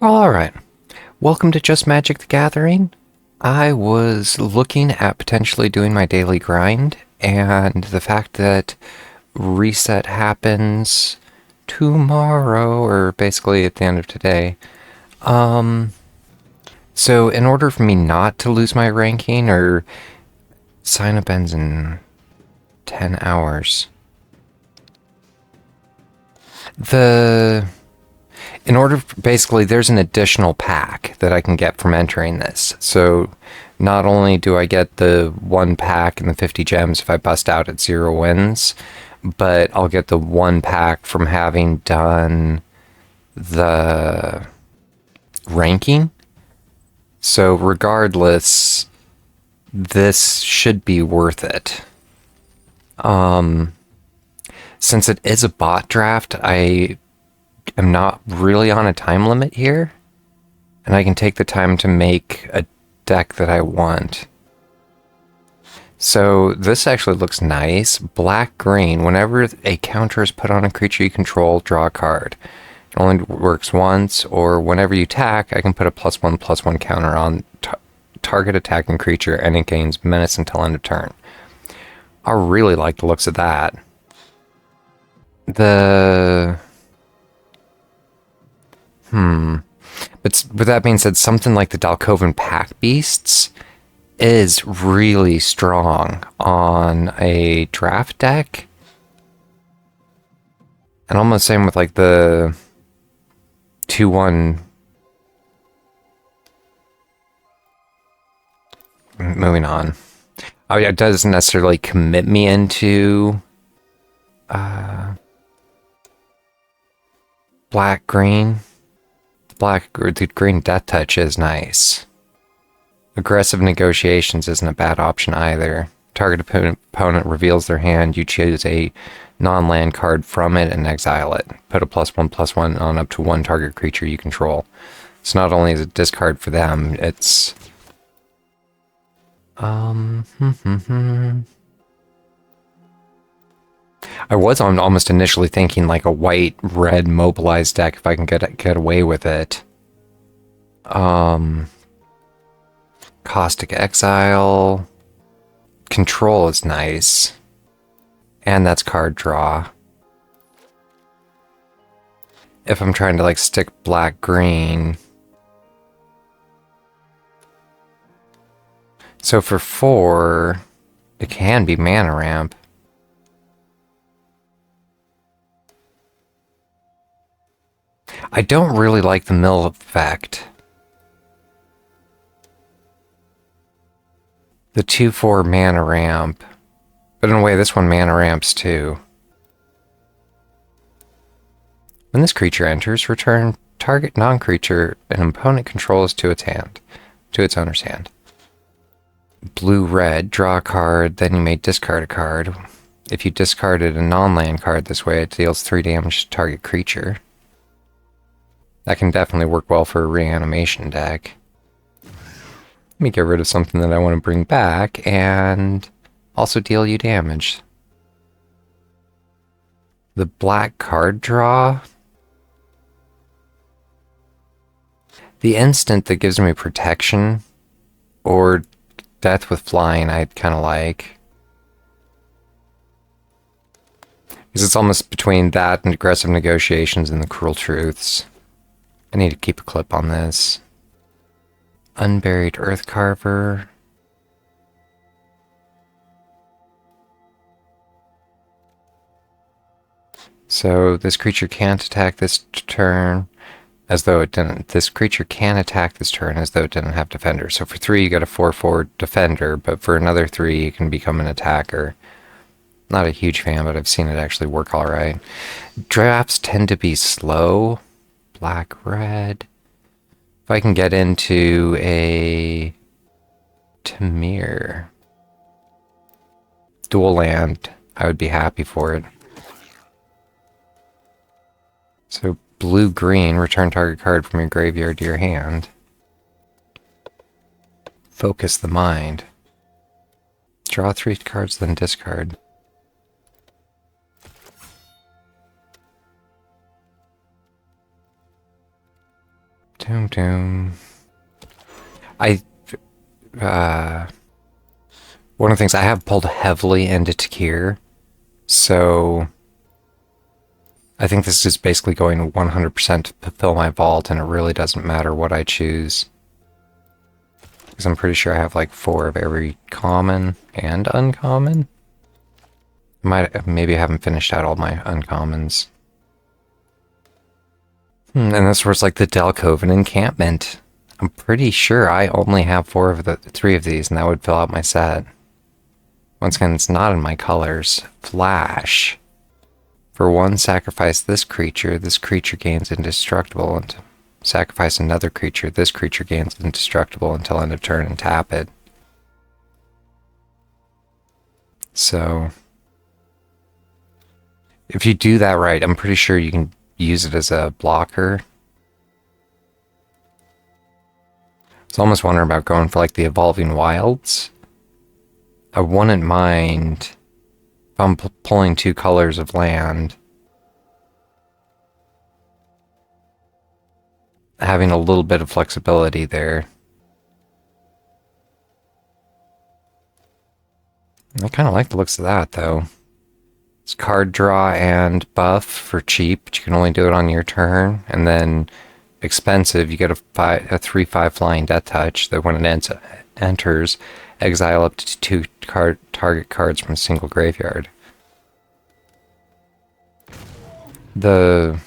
Alright, welcome to Just Magic the Gathering. I was looking at potentially doing my daily grind, and the fact that reset happens tomorrow, or basically at the end of today. So in order for me not to lose my ranking, or sign up ends in 10 hours. Basically, there's an additional pack that I can get from entering this. So not only do I get the one pack and the 50 gems if I bust out at 0 wins, but I'll get the one pack from having done the ranking. So regardless, this should be worth it. Since it is a bot draft, I am not really on a time limit here, and I can take the time to make a deck that I want. So this actually looks nice. Black-green. Whenever a counter is put on a creature you control, draw a card. It only works once, or whenever you attack, I can put a +1/+1 counter on target attacking creature, and it gains menace until end of turn. I really like the looks of that. But with that being said, something like the Dalkovan Pack Beasts is really strong on a draft deck. And almost same with like the 2/1. Moving on. Oh yeah, it doesn't necessarily commit me into black-green. The green Death Touch is nice. Aggressive Negotiations isn't a bad option either. Target opponent reveals their hand. You choose a non-land card from it and exile it. Put a +1/+1 on up to one target creature you control. So not only is it discard for them, it's... I was almost initially thinking like a white-red mobilized deck if I can get away with it. Caustic Exile. Control is nice. And that's card draw. If I'm trying to like stick black-green. So for 4, it can be mana ramp. I don't really like the mill effect. The 2/4 mana ramp. But in a way, this one mana ramps too. When this creature enters, return target non-creature an opponent controls to its owner's hand. Blue-red, draw a card, then you may discard a card. If you discarded a non-land card this way, it deals 3 damage to target creature. That can definitely work well for a reanimation deck. Let me get rid of something that I want to bring back, and also deal you damage. The black card draw. The instant that gives me protection, or death with flying, I'd kind of like. Because it's almost between that and aggressive negotiations and the cruel truths. I need to keep a clip on this. Unburied Earth Carver. So this creature can't attack this turn as though it didn't. This creature can attack this turn as though it didn't have Defender. So for 3 you get a 4/4 Defender, but for another 3 you can become an attacker. Not a huge fan, but I've seen it actually work alright. Drafts tend to be slow. Black-red. If I can get into a Tamir dual land, I would be happy for it. So blue-green, return target card from your graveyard to your hand. Focus the mind. Draw 3 cards, then discard. Doom doom. I one of the things I have pulled heavily into Tarkir, so I think this is basically going 100% to fulfill my vault, and it really doesn't matter what I choose. Because I'm pretty sure I have like 4 of every common and uncommon. Maybe I haven't finished out all my uncommons. And this was like the Delcoven encampment. I'm pretty sure I only have 3 of these, and that would fill out my set. Once again, it's not in my colors. Flash. For 1, sacrifice this creature gains indestructible, and sacrifice another creature, this creature gains indestructible until end of turn and tap it. So, if you do that right, I'm pretty sure you can use it as a blocker. So I'm almost wondering about going for like the Evolving Wilds. I wouldn't mind if I'm pulling 2 colors of land, having a little bit of flexibility there. I kind of like the looks of that, though. It's card draw and buff for cheap, but you can only do it on your turn. And then expensive, you get a 3/5 flying death touch that when it enters, exile up to 2 target cards from a single graveyard. The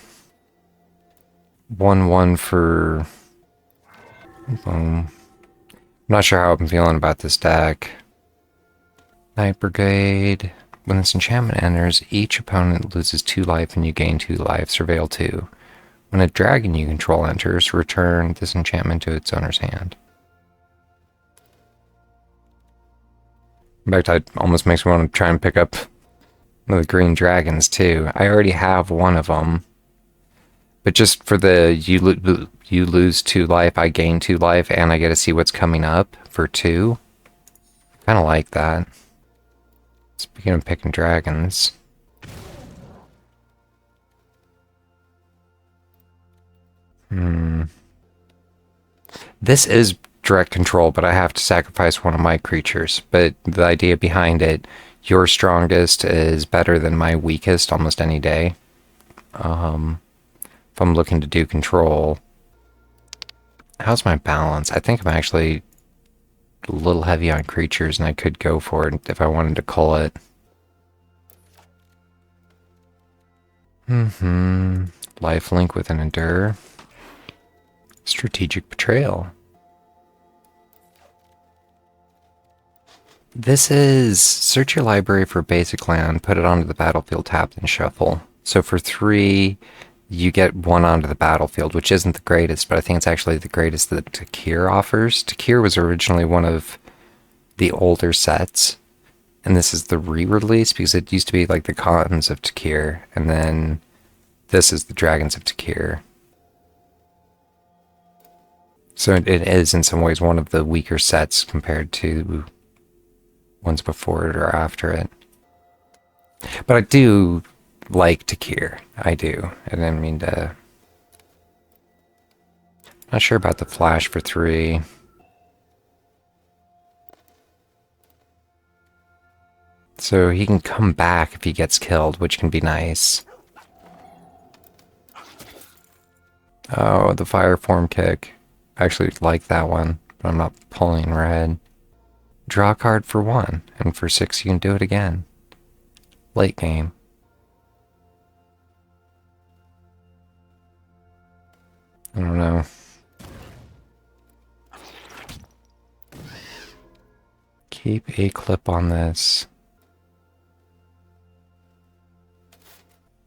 1/1 for... I'm not sure how I'm feeling about this deck. Night Brigade. When this enchantment enters, each opponent loses 2 life and you gain 2 life. Surveil 2. When a dragon you control enters, return this enchantment to its owner's hand. In fact, it almost makes me want to try and pick up one of the green dragons, too. I already have one of them. But just for the you lose 2 life, I gain 2 life, and I get to see what's coming up for 2. Kind of like that. Speaking of picking dragons. This is direct control, but I have to sacrifice one of my creatures. But the idea behind it, your strongest is better than my weakest almost any day. If I'm looking to do control. How's my balance? I think I'm actually a little heavy on creatures, and I could go for it if I wanted to cull it. Lifelink with an Endure. Strategic Betrayal. This is search your library for basic land, put it onto the battlefield tapped, and shuffle. So for 3, you get 1 onto the battlefield, which isn't the greatest, but I think it's actually the greatest that Tarkir offers. Tarkir was originally one of the older sets, and this is the re-release, because it used to be like the Khans of Tarkir, and then this is the Dragons of Tarkir. So it is in some ways one of the weaker sets compared to ones before it or after it. But I do like Tarkir. I do. I didn't mean to... Not sure about the flash for 3. So he can come back if he gets killed, which can be nice. Oh, the fire form kick. I actually like that one, but I'm not pulling red. Draw a card for 1, and for 6 you can do it again. Late game. I don't know. Keep a clip on this.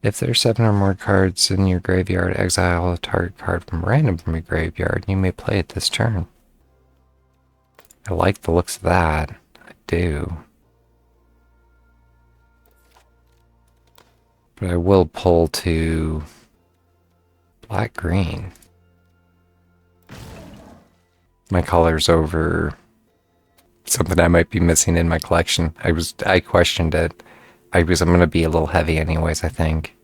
If there's 7 or more cards in your graveyard, exile a target card random from your graveyard. You may play it this turn. I like the looks of that. I do. But I will pull to black-green. My color's over something I might be missing in my collection. I questioned it. I'm going to be a little heavy anyways, I think.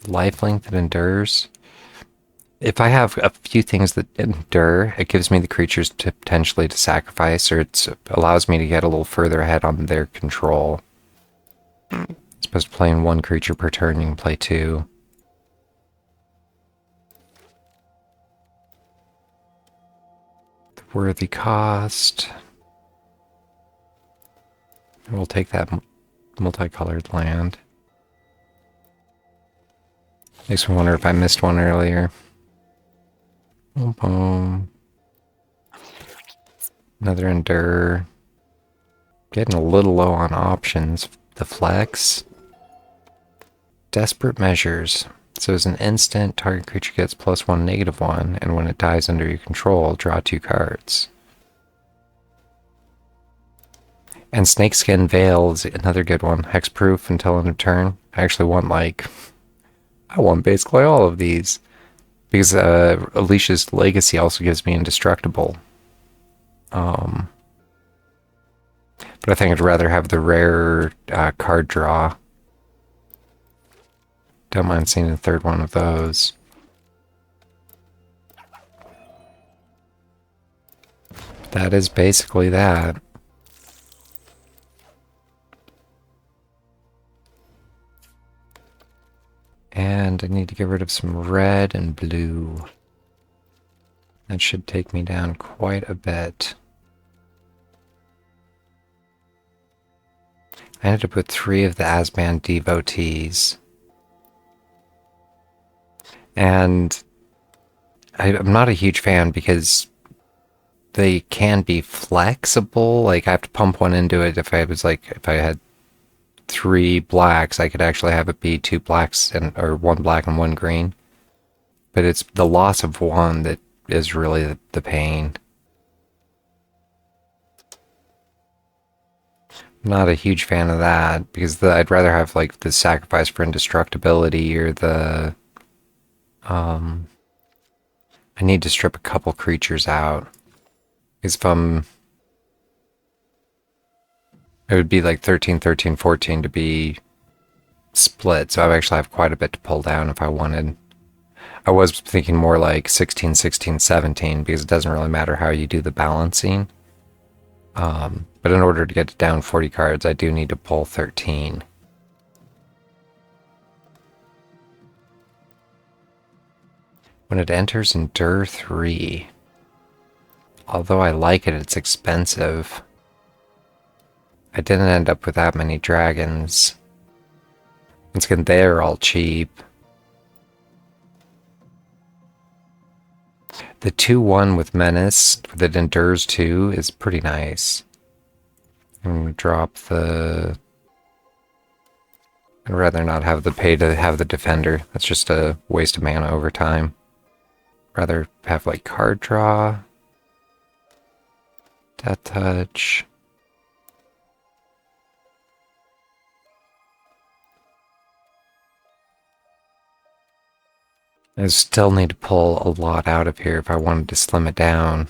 Lifelink that endures. If I have a few things that endure, it gives me the creatures to potentially to sacrifice, or it allows me to get a little further ahead on their control. As opposed to playing one creature per turn, you can play two. The worthy cost. We'll take that multicolored land. Makes me wonder if I missed one earlier. Boom, boom. Another endure. Getting a little low on options. The flex. Desperate measures. So as an instant, target creature gets +1, -1, and when it dies under your control, draw 2 cards. And Snakeskin Veil is another good one. Hexproof until end of turn. I actually want I want basically all of these. Because Alicia's Legacy also gives me Indestructible. But I think I'd rather have the rare card draw. Don't mind seeing a third one of those. That is basically that. And I need to get rid of some red and blue. That should take me down quite a bit. I ended up with 3 of the Asban Devotees. And I'm not a huge fan because they can be flexible. Like, I have to pump one into it if I had 3 blacks, I could actually have it be 2 blacks or 1 black and 1 green. But it's the loss of one that is really the pain. Not a huge fan of that because I'd rather have like the sacrifice for indestructibility or the I need to strip a couple creatures out. Because it would be like 13, 13, 14 to be split, so I actually have quite a bit to pull down if I wanted. I was thinking more like 16, 16, 17, because it doesn't really matter how you do the balancing. But in order to get down 40 cards, I do need to pull 13. When it enters Endure 3, although I like it, it's expensive. I didn't end up with that many dragons. Once again, they're all cheap. The 2/1 with Menace that endures 2 is pretty nice. I'm going to drop the... I'd rather not have the pay to have the Defender. That's just a waste of mana over time. Rather have like card draw, Death Touch. I still need to pull a lot out of here if I wanted to slim it down.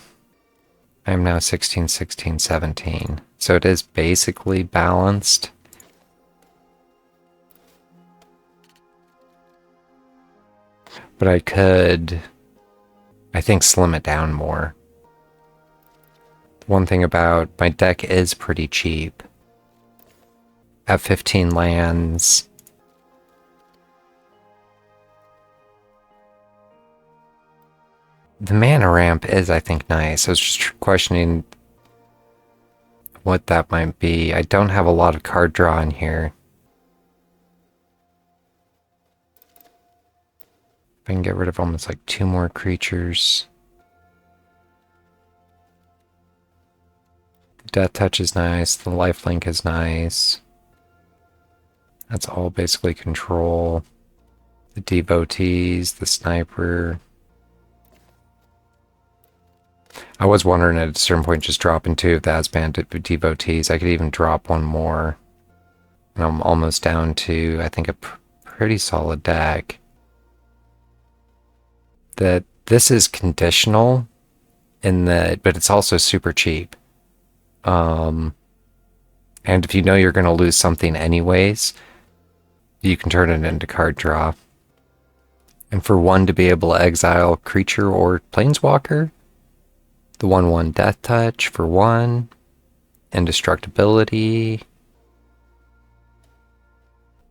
I am now 16, 16, 17. So it is basically balanced. But I could, I think, slim it down more. One thing about my deck is pretty cheap. At 15 lands. The mana ramp is, I think, nice. I was just questioning what that might be. I don't have a lot of card draw in here. If I can get rid of almost like 2 more creatures. Death Touch is nice. The Lifelink is nice. That's all basically control. The Devotees, the Sniper. I was wondering at a certain point just dropping 2 of the Asban Devotees. I could even drop 1 more. And I'm almost down to, I think, a pretty solid deck. That this is conditional in that, but it's also super cheap. And if you know you're going to lose something anyways, you can turn it into card draw. And for 1 to be able to exile creature or planeswalker, the 1/1 Death Touch for 1, indestructibility.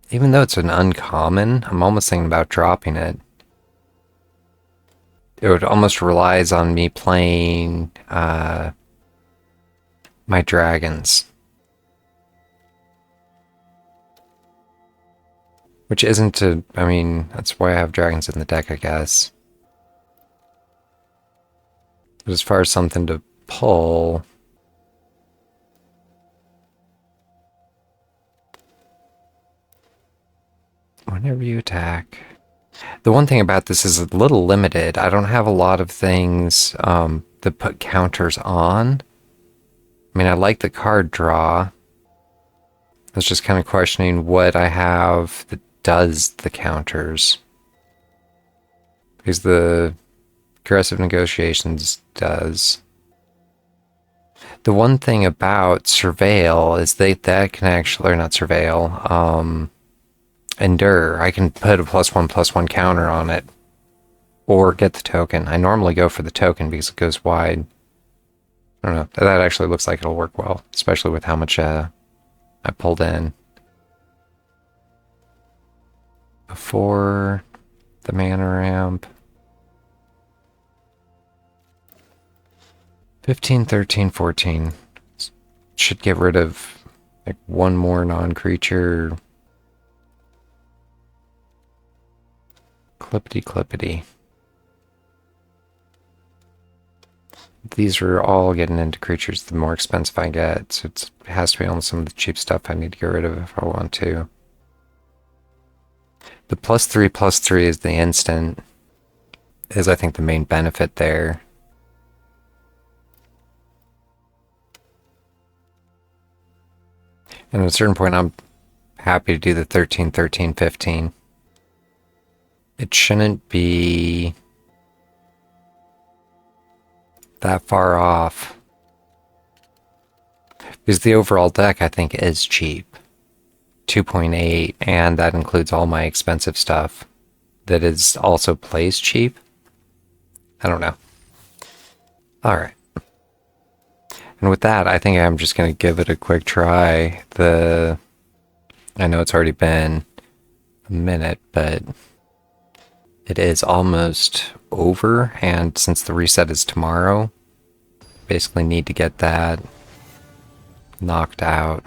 Even though it's an uncommon, I'm almost thinking about dropping it. It would almost relies on me playing my dragons. Which isn't a, I mean, that's why I have dragons in the deck, I guess. But as far as something to pull, whenever you attack. The one thing about this is a little limited. I don't have a lot of things that put counters on. I mean, I like the card draw. I was just kind of questioning what I have that does the counters. Because the aggressive negotiations does. The one thing about surveil is that can actually, or not surveil, endure. I can put a +1/+1 counter on it. Or get the token. I normally go for the token because it goes wide. I don't know. That actually looks like it'll work well. Especially with how much I pulled in. Before the mana ramp. 15, 13, 14. Should get rid of like 1 more non-creature. Clippity. These are all getting into creatures the more expensive I get, so it has to be on some of the cheap stuff I need to get rid of if I want to. The +3/+3 is the instant, is I think the main benefit there. And at a certain point I'm happy to do the 13, 13, 15. It shouldn't be that far off. Because the overall deck, I think, is cheap. 2.8, and that includes all my expensive stuff that is also plays cheap. I don't know. Alright. And with that, I think I'm just going to give it a quick try. I know it's already been a minute, but it is almost over, and since the reset is tomorrow, basically need to get that knocked out.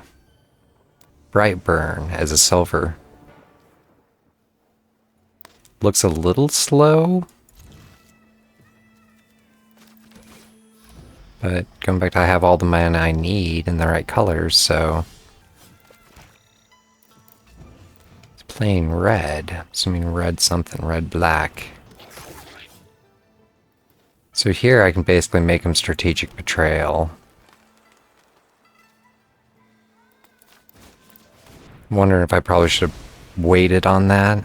Brightburn as a silver. Looks a little slow, but going back to I have all the mana I need in the right colors, so it's playing red. Assuming red something, red black. So here I can basically make him strategic betrayal. I'm wondering if I probably should have waited on that.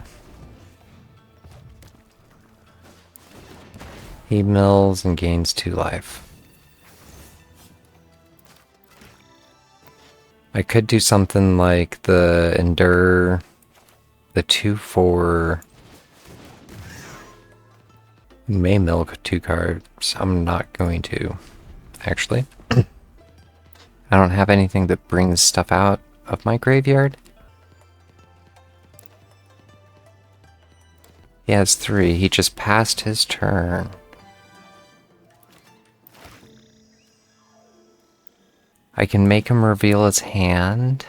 He mills and gains 2 life. I could do something like the endure, the 2/4. May milk 2 cards. I'm not going to, actually. I don't have anything that brings stuff out of my graveyard. He has 3. He just passed his turn. I can make him reveal his hand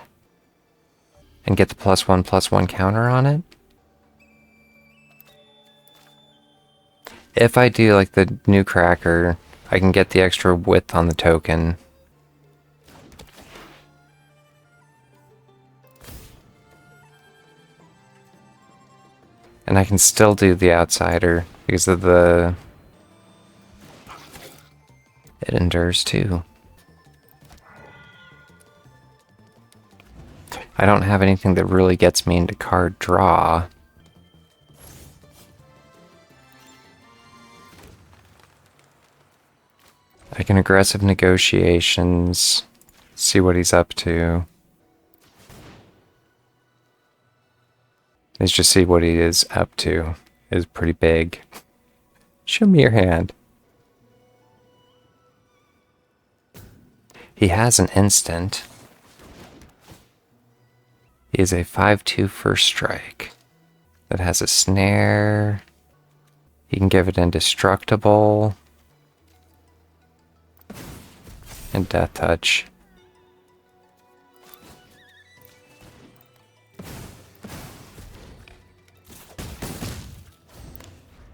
and get the +1/+1 counter on it. If I do like the new cracker, I can get the extra width on the token. And I can still do the outsider because of the... It endures too. I don't have anything that really gets me into card draw. I can aggressive negotiations, see what he's up to. Let's just see what he is up to. is pretty big. Show me your hand. He has an instant. He is a 5/2 first strike that has a snare. He can give it indestructible and death touch.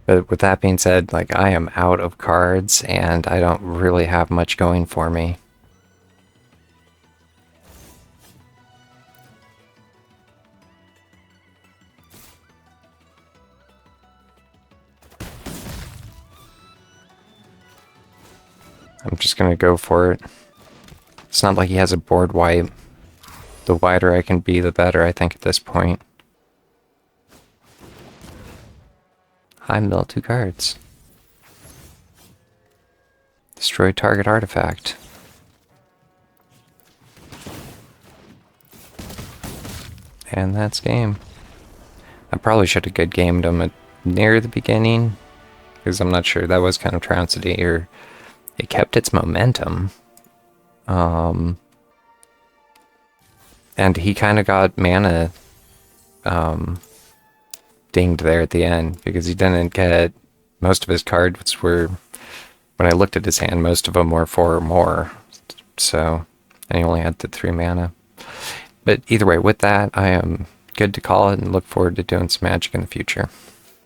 But with that being said, like, I am out of cards and I don't really have much going for me. I'm just gonna go for it. It's not like he has a board wipe. The wider I can be, the better, I think, at this point. I mill 2 cards. Destroy target artifact. And that's game. I probably should have good gamed him near the beginning, because I'm not sure. That was kind of trouncity, or it kept its momentum. And he kind of got mana dinged there at the end, because he didn't get... Most of his cards were... When I looked at his hand, most of them were 4 or more. So, and he only had the 3 mana. But either way, with that, I am good to call it and look forward to doing some Magic in the future.